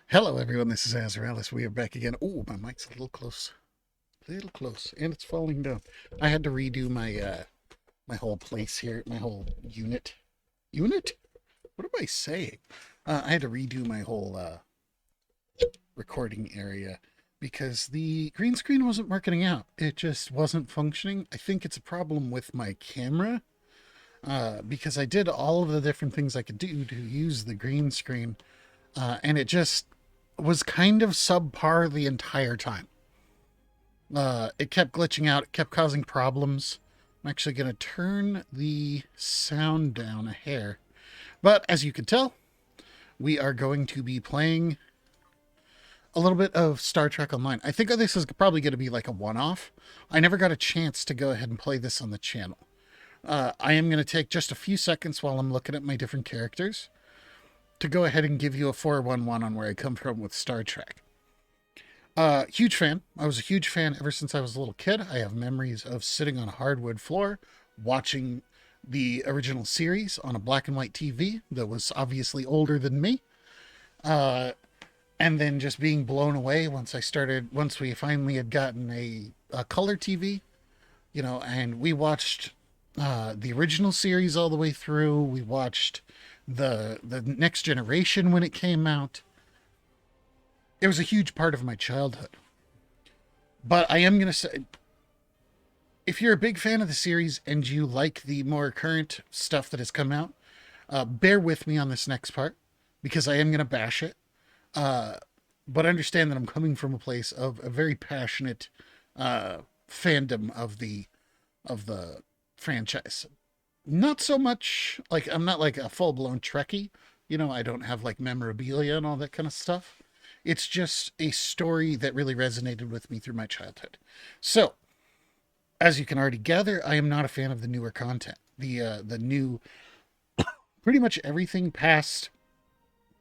Hello, everyone. This is Azraelis. We are back again. Oh, my mic's a little close, and it's falling down. I had to redo my whole place here, my whole unit. Unit? What am I saying? I had to redo my whole recording area because the green screen wasn't working out. It just wasn't functioning. I think it's a problem with my camera because I did all of the different things I could do to use the green screen, and it just was kind of subpar the entire time. It kept glitching out. It kept causing problems. I'm actually going to turn the sound down a hair. But as you can tell, we are going to be playing a little bit of Star Trek Online. I think this is probably going to be like a one-off. I never got a chance to go ahead and play this on the channel. I am going to take just a few seconds while I'm looking at my different characters to go ahead and give you a 411 on where I come from with Star Trek. Huge fan. I was a huge fan ever since I was a little kid. I have memories of sitting on a hardwood floor watching the original series on a black and white TV that was obviously older than me. And then just being blown away once we finally had gotten a color TV, and we watched the original series all the way through. We watched the Next Generation when it came out. It was a huge part of my childhood. But I am going to say, if you're a big fan of the series and you like the more current stuff that has come out, bear with me on this next part because I am going to bash it. But understand that I'm coming from a place of a very passionate fandom of the franchise. Not so much like I'm not like a full blown Trekkie. I don't have like memorabilia and all that kind of stuff. It's just a story that really resonated with me through my childhood. So, as you can already gather, I am not a fan of the newer content. The new, pretty much everything past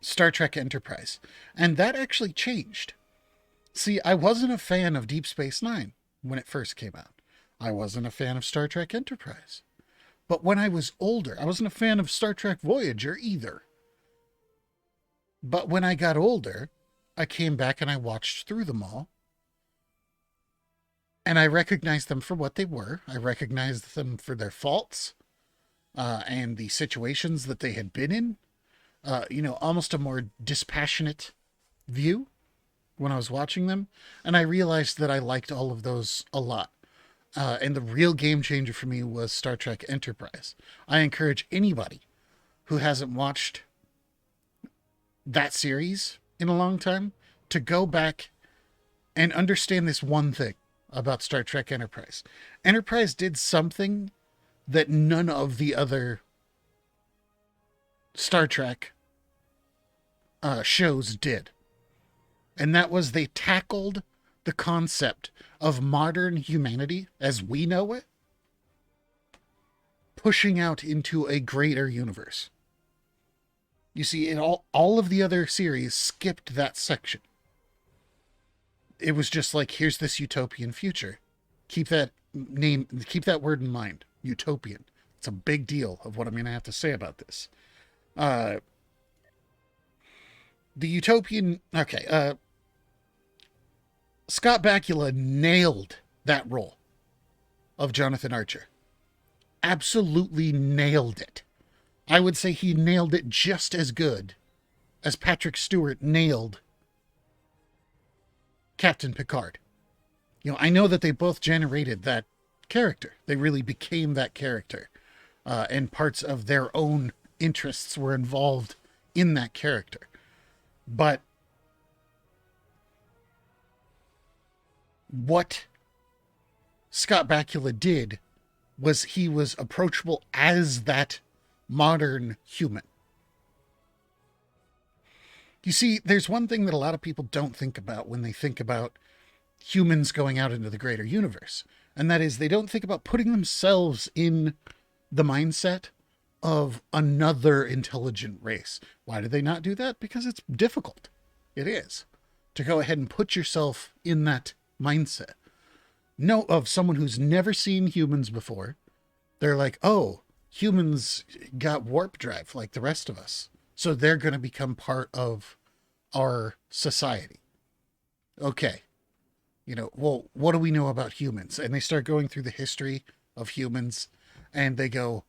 Star Trek Enterprise, and that actually changed. See, I wasn't a fan of Deep Space Nine when it first came out. I wasn't a fan of Star Trek Enterprise. But when I was older, I wasn't a fan of Star Trek Voyager either. But when I got older, I came back and I watched through them all. And I recognized them for what they were. I recognized them for their faults and the situations that they had been in. Almost a more dispassionate view when I was watching them. And I realized that I liked all of those a lot. And the real game changer for me was Star Trek Enterprise. I encourage anybody who hasn't watched that series in a long time to go back and understand this one thing about Star Trek Enterprise. Enterprise did something that none of the other Star Trek shows did. And that was they tackled the concept of modern humanity as we know it, pushing out into a greater universe. You see, all of the other series skipped that section. It was just like, here's this utopian future. Keep that word in mind. Utopian. It's a big deal of what I'm going to have to say about this. The utopian. Okay. Scott Bakula nailed that role of Jonathan Archer. Absolutely nailed it. I would say he nailed it just as good as Patrick Stewart nailed Captain Picard. I know that they both generated that character. They really became that character. And parts of their own interests were involved in that character. But what Scott Bakula did was he was approachable as that modern human. You see, there's one thing that a lot of people don't think about when they think about humans going out into the greater universe, and that is they don't think about putting themselves in the mindset of another intelligent race. Why do they not do that? Because it's difficult. It is. To go ahead and put yourself in that mindset. No, of someone who's never seen humans before. They're like, oh, humans got warp drive like the rest of us. So they're going to become part of our society. Okay, well, what do we know about humans? And they start going through the history of humans, and they go,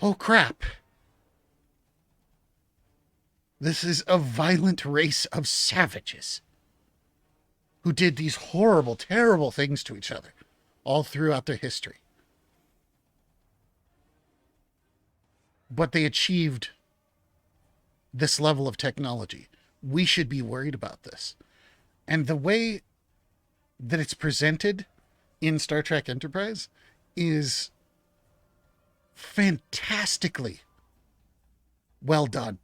oh crap, this is a violent race of savages who did these horrible, terrible things to each other all throughout their history. But they achieved this level of technology. We should be worried about this. And the way that it's presented in Star Trek Enterprise is fantastically well done.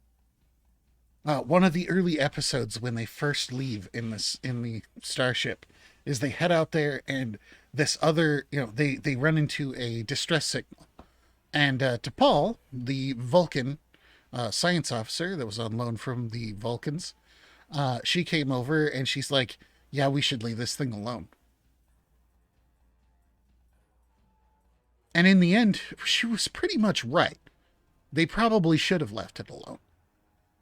One of the early episodes when they first leave in the starship is they head out there, and this other, they run into a distress signal, and T'Pol, the Vulcan science officer that was on loan from the Vulcans, she came over and she's like, yeah, we should leave this thing alone. And in the end, she was pretty much right. They probably should have left it alone.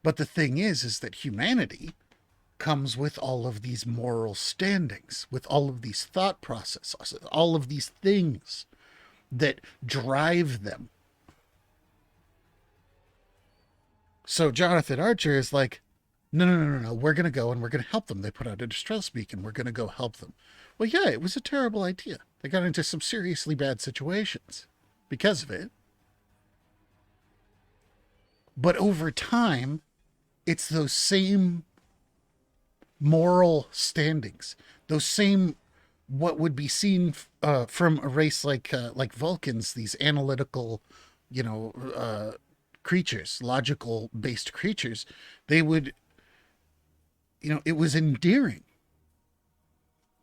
But the thing is that humanity comes with all of these moral standings, with all of these thought processes, all of these things that drive them. So Jonathan Archer is like, no, we're going to go and we're going to help them. They put out a distress beacon. We're going to go help them. Well, yeah, it was a terrible idea. They got into some seriously bad situations because of it. But over time, it's those same moral standings, those same what would be seen from a race like Vulcans, these analytical, creatures, logical based creatures. They would, it was endearing.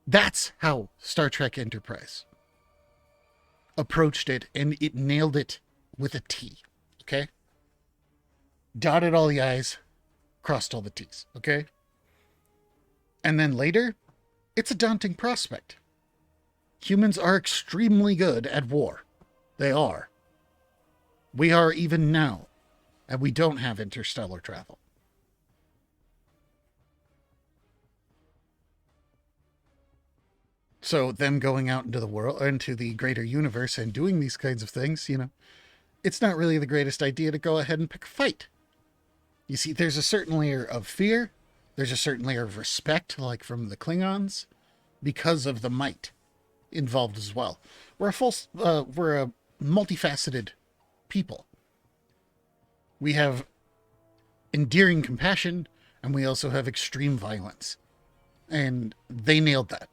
That's how Star Trek Enterprise approached it, and it nailed it with a T. Okay, dotted all the I's, crossed all the T's, okay? And then later, it's a daunting prospect. Humans are extremely good at war. They are. We are even now, and we don't have interstellar travel. So them going out into the world, into the greater universe and doing these kinds of things, it's not really the greatest idea to go ahead and pick a fight. You see, there's a certain layer of fear. There's a certain layer of respect, like from the Klingons, because of the might involved as well. We're a multifaceted people. We have endearing compassion, and we also have extreme violence. And they nailed that.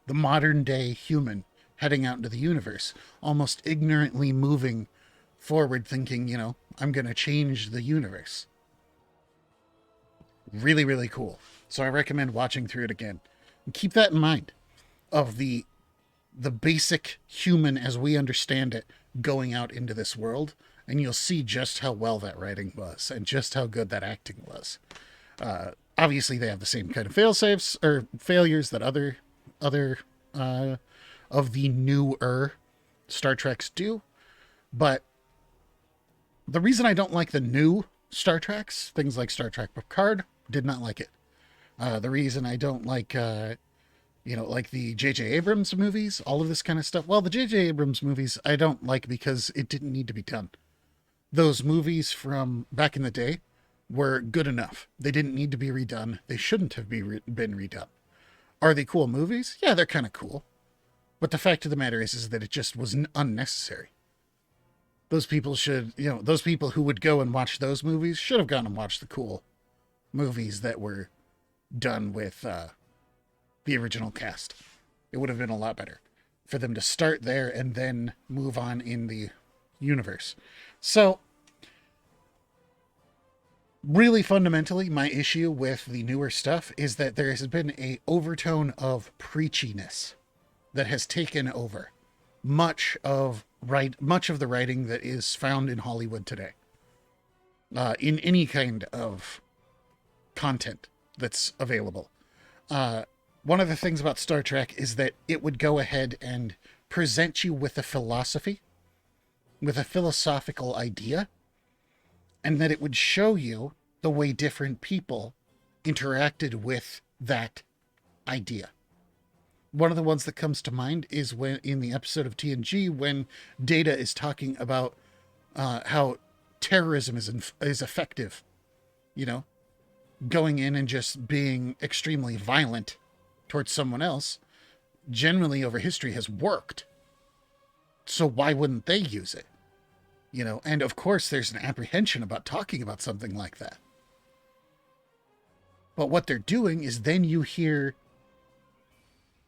The modern day human heading out into the universe, almost ignorantly moving forward, thinking, I'm going to change the universe. Really, really cool. So I recommend watching through it again. And keep that in mind of the basic human as we understand it going out into this world, and you'll see just how well that writing was and just how good that acting was. Obviously, they have the same kind of fail-safes or failures that other of the newer Star Treks do, but the reason I don't like the new Star Treks, things like Star Trek Picard, did not like it. The reason I don't like, like the J.J. Abrams movies, all of this kind of stuff. Well, the J.J. Abrams movies I don't like because it didn't need to be done. Those movies from back in the day were good enough. They didn't need to be redone. They shouldn't have been redone. Are they cool movies? Yeah, they're kind of cool. But the fact of the matter is that it just was unnecessary. Those people those people who would go and watch those movies should have gone and watched the cool movies that were done with the original cast. It would have been a lot better for them to start there and then move on in the universe. So, really fundamentally, my issue with the newer stuff is that there has been a overtone of preachiness that has taken over much of the writing that is found in Hollywood today. In any kind of content that's available. One of the things about Star Trek is that it would go ahead and present you with a philosophy, with a philosophical idea, and that it would show you the way different people interacted with that idea. One of the ones that comes to mind is when in the episode of TNG when Data is talking about how terrorism is effective, you know, going in and just being extremely violent towards someone else, generally over history has worked. So why wouldn't they use it? You know, and of course there's an apprehension about talking about something like that. But what they're doing is then you hear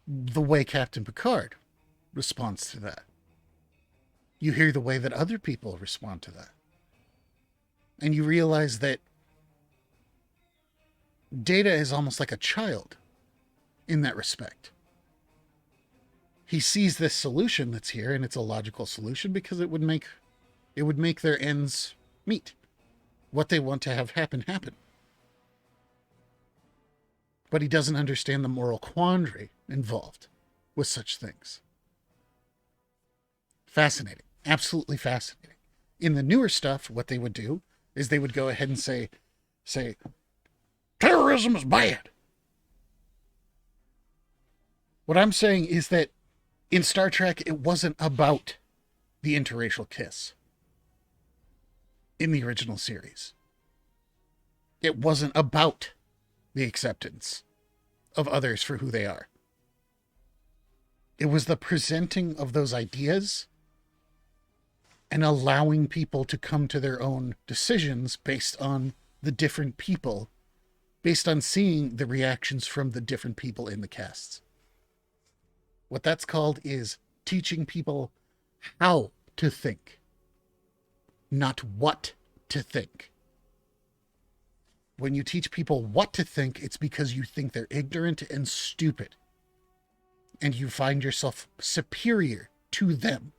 the way Captain Picard responds to that. You hear the way that other people respond to that. And you realize that Data is almost like a child in that respect. He sees this solution that's here, and it's a logical solution because it would make their ends meet. What they want to have happen. But he doesn't understand the moral quandary involved with such things. Fascinating. Absolutely fascinating. In the newer stuff, what they would do is they would go ahead and say, terrorism is bad. What I'm saying is that in Star Trek, it wasn't about the interracial kiss in the original series. It wasn't about the acceptance of others for who they are. It was the presenting of those ideas and allowing people to come to their own decisions based on the different people, based on seeing the reactions from the different people in the casts. What that's called is teaching people how to think, not what to think. When you teach people what to think, it's because you think they're ignorant and stupid, and you find yourself superior to them,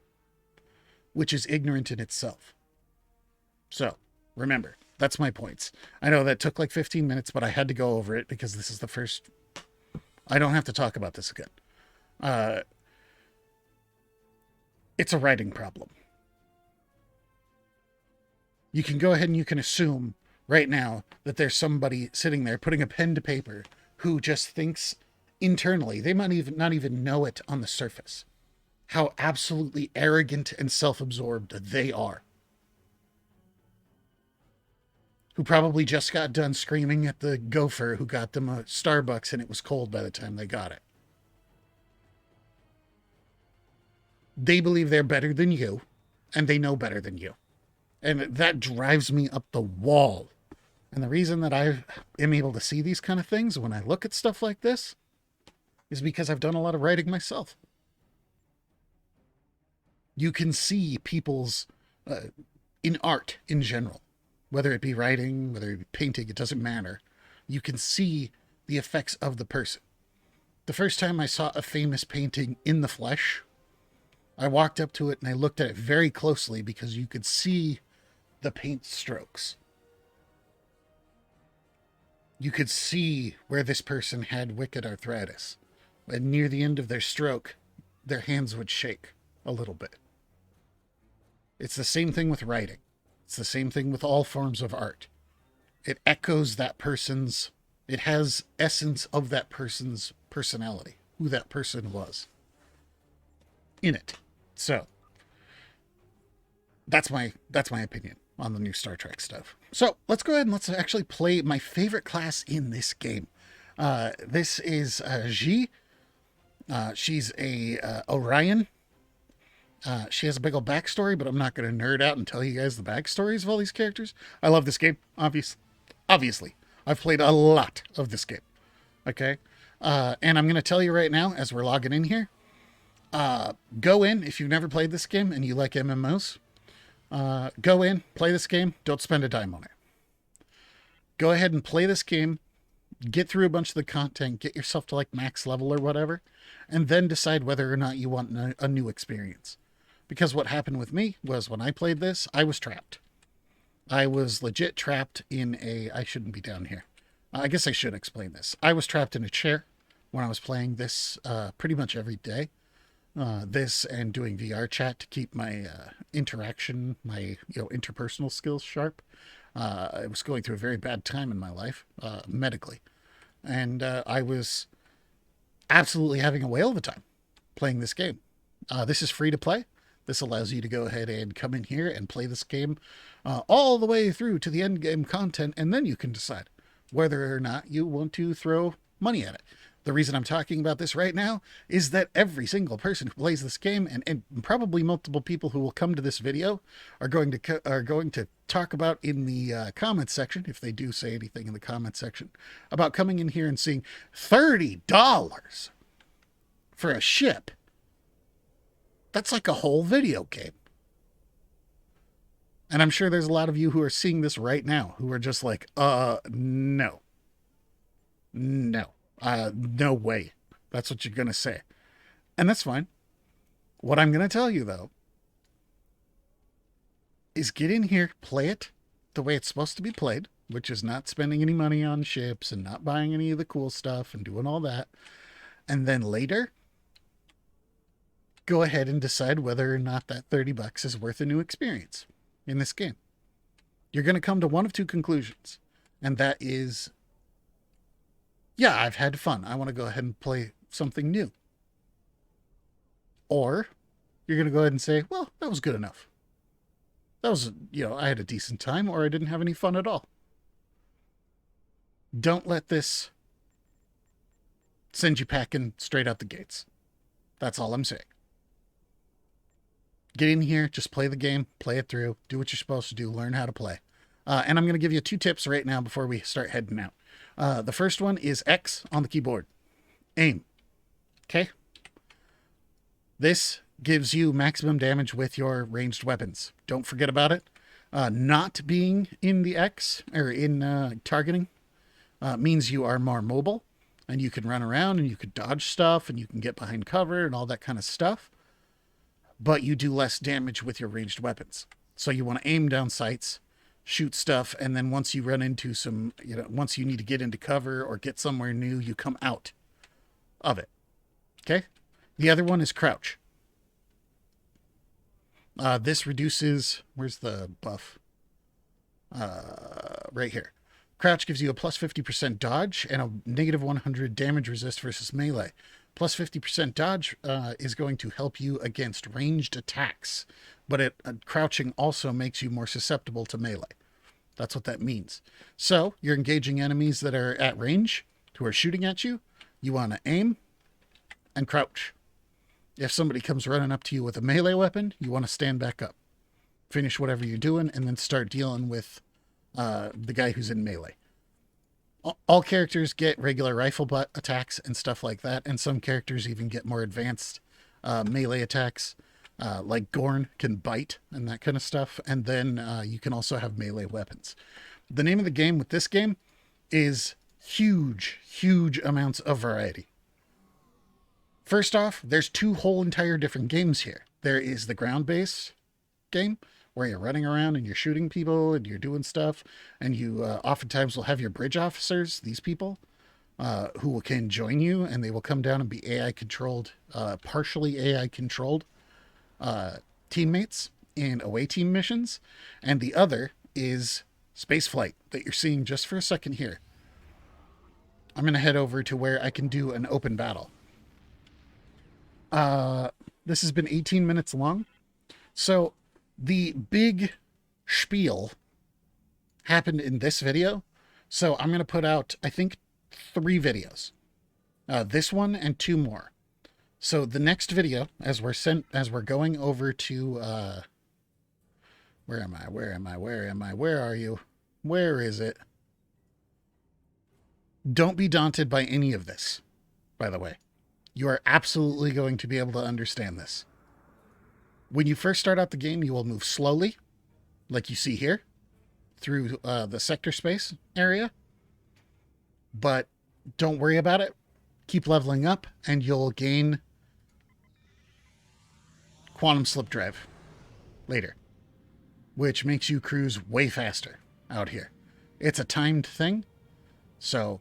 which is ignorant in itself. So, remember, that's my points. I know that took like 15 minutes, but I had to go over it because this is the first... I don't have to talk about this again. It's a writing problem. You can go ahead and you can assume right now that there's somebody sitting there putting a pen to paper who just thinks internally, they might not even know it on the surface, how absolutely arrogant and self-absorbed they are. Who probably just got done screaming at the gopher who got them a Starbucks and it was cold by the time they got it. They believe they're better than you, and they know better than you. And that drives me up the wall. And the reason that I am able to see these kind of things when I look at stuff like this is because I've done a lot of writing myself. You can see people's, in art in general, whether it be writing, whether it be painting, it doesn't matter. You can see the effects of the person. The first time I saw a famous painting in the flesh, I walked up to it and I looked at it very closely because you could see the paint strokes. You could see where this person had wicked arthritis. And near the end of their stroke, their hands would shake a little bit. It's the same thing with writing. It's the same thing with all forms of art. It echoes that person's, it has essence of that person's personality, who that person was in it. So that's my opinion on the new Star Trek stuff. So let's go ahead and let's actually play my favorite class in this game. This is Ji. She's a Orion. She has a big old backstory, but I'm not going to nerd out and tell you guys the backstories of all these characters. I love this game, obviously. I've played a lot of this game. Okay? And I'm going to tell you right now, as we're logging in here, go in, if you've never played this game and you like MMOs, go in, play this game, don't spend a dime on it. Go ahead and play this game, get through a bunch of the content, get yourself to like max level or whatever, and then decide whether or not you want a new experience. Because what happened with me was when I played this, I was trapped. I was legit trapped in a... I shouldn't be down here. I guess I should explain this. I was trapped in a chair when I was playing this pretty much every day. This and doing VR chat to keep my interaction, my interpersonal skills sharp. I was going through a very bad time in my life, medically, and I was absolutely having a whale of a time playing this game. This is free to play. This allows you to go ahead and come in here and play this game all the way through to the end game content, and then you can decide whether or not you want to throw money at it. The reason I'm talking about this right now is that every single person who plays this game, and probably multiple people who will come to this video, are going to talk about in the comments section, if they do say anything in the comments section, about coming in here and seeing $30 for a ship. That's like a whole video game. And I'm sure there's a lot of you who are seeing this right now who are just like, no. No. No way. That's what you're going to say. And that's fine. What I'm going to tell you, though, is get in here, play it the way it's supposed to be played, which is not spending any money on ships and not buying any of the cool stuff and doing all that. And then later, go ahead and decide whether or not that $30 is worth a new experience in this game. You're going to come to one of two conclusions, and that is, yeah, I've had fun. I want to go ahead and play something new. Or you're going to go ahead and say, well, that was good enough. That was, I had a decent time, or I didn't have any fun at all. Don't let this send you packing straight out the gates. That's all I'm saying. Get in here, just play the game, play it through, do what you're supposed to do, learn how to play. And I'm going to give you 2 tips right now before we start heading out. The first one is X on the keyboard. Aim. Okay? This gives you maximum damage with your ranged weapons. Don't forget about it. Not being in the X, or in targeting, means you are more mobile, and you can run around, and you can dodge stuff, and you can get behind cover, and all that kind of stuff. But you do less damage with your ranged weapons. So you want to aim down sights, shoot stuff, and then once you run into some, once you need to get into cover or get somewhere new, you come out of it. Okay? The other one is crouch. This reduces, where's the buff? Right here. Crouch gives you a plus 50% dodge and a negative 100 damage resist versus melee. Plus 50% dodge is going to help you against ranged attacks, but crouching also makes you more susceptible to melee. That's what that means. So you're engaging enemies that are at range, who are shooting at you. You want to aim and crouch. If somebody comes running up to you with a melee weapon, you want to stand back up, finish whatever you're doing, and then start dealing with the guy who's in melee. All characters get regular rifle butt attacks and stuff like that, and some characters even get more advanced melee attacks, like Gorn can bite and that kind of stuff, and then you can also have melee weapons. The name of the game with this game is huge amounts of variety. First off, there's 2 whole entire different games here. There is the ground-based game, where you're running around and you're shooting people and you're doing stuff, and you oftentimes will have your bridge officers, these people, who can join you, and they will come down and be AI controlled, partially AI controlled teammates in away team missions. And the other is spaceflight that you're seeing just for a second here. I'm going to head over to where I can do an open battle. This has been 18 minutes long, so the big spiel happened in this video. So I'm going to put out, I think, 3 videos. This one and 2 more. So the next video, as we're going over to, where am I? Where are you? Where is it? Don't be daunted by any of this, by the way. You are absolutely going to be able to understand this. When you first start out the game, you will move slowly, like you see here, through the sector space area. But don't worry about it. Keep leveling up, and you'll gain quantum slip drive later, which makes you cruise way faster out here. It's a timed thing, so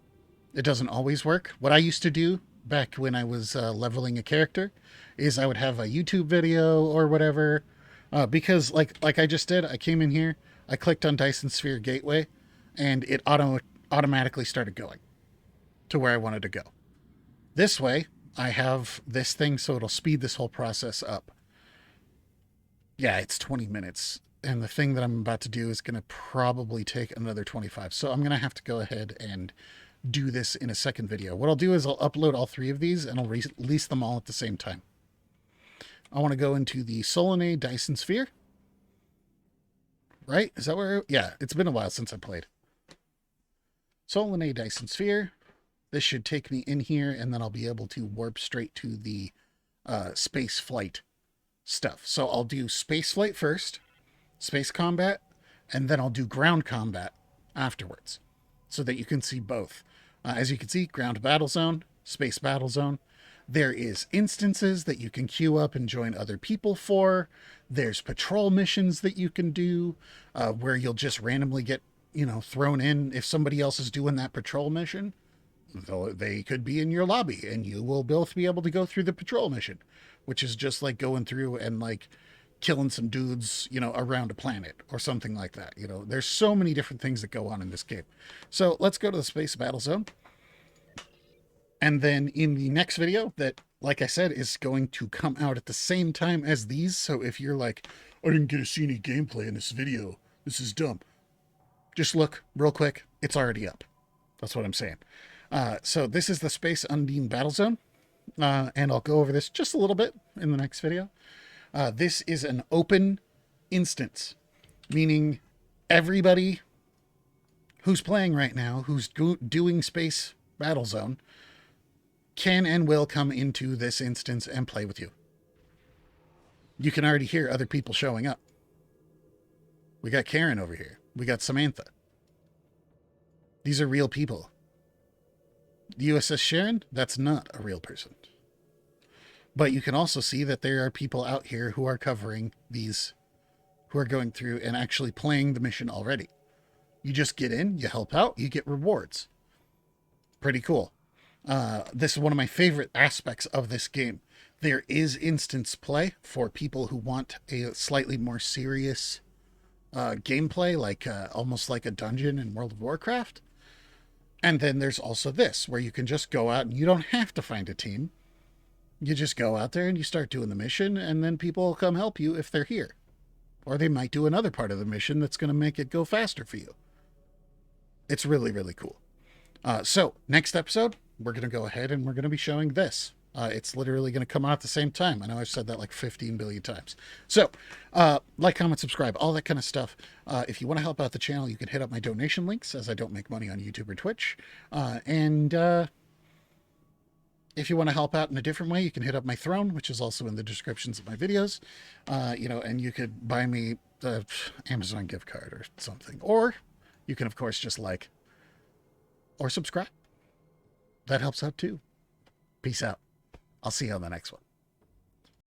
it doesn't always work. What I used to do back when I was leveling a character is I would have a YouTube video or whatever, because like I just did, I came in here, I clicked on Dyson Sphere Gateway, and it automatically started going to where I wanted to go. This way, I have this thing, so it'll speed this whole process up. Yeah, it's 20 minutes. And the thing that I'm about to do is going to probably take another 25. So I'm going to have to go ahead and do this in a second video. What I'll do is I'll upload all 3 of these and I'll release them all at the same time. I want to go into the Solanae Dyson Sphere. Right? Is that where? Yeah, it's been a while since I played. Solanae Dyson Sphere. This should take me in here, and then I'll be able to warp straight to the space flight stuff. So I'll do space flight first, space combat, and then I'll do ground combat afterwards, so that you can see both. As you can see, ground battle zone, space battle zone. There is instances that you can queue up and join other people for. There's patrol missions that you can do, where you'll just randomly get, thrown in if somebody else is doing that patrol mission. They could be in your lobby, and you will both be able to go through the patrol mission, which is just like going through and like killing some dudes, around a planet or something like that. There's so many different things that go on in this game. So let's go to the space battle zone. And then in the next video that, like I said, is going to come out at the same time as these. So if you're like, I didn't get to see any gameplay in this video, this is dumb, just look real quick. It's already up. That's what I'm saying. So this is the Space Undine Battle Zone. And I'll go over this just a little bit in the next video. This is an open instance, meaning everybody who's playing right now, who's doing Space Battle Zone, can and will come into this instance and play with you. You can already hear other people showing up. We got Karen over here. We got Samantha. These are real people. The USS Sharon, that's not a real person. But you can also see that there are people out here who are covering these, who are going through and actually playing the mission already. You just get in, you help out, you get rewards. Pretty cool. This is one of my favorite aspects of this game. There is instance play for people who want a slightly more serious gameplay, like almost like a dungeon in World of Warcraft. And then there's also this, where you can just go out and you don't have to find a team. You just go out there and you start doing the mission, and then people will come help you if they're here. Or they might do another part of the mission that's going to make it go faster for you. It's really, really cool. So, next episode, we're going to go ahead and we're going to be showing this. It's literally going to come out at the same time. I know I've said that like 15 billion times. So, like, comment, subscribe, all that kind of stuff. If you want to help out the channel, you can hit up my donation links, as I don't make money on YouTube or Twitch. If you want to help out in a different way, you can hit up my Throne, which is also in the descriptions of my videos. And you could buy me the Amazon gift card or something. Or you can, of course, just like or subscribe. That helps out too. Peace out. I'll see you on the next one.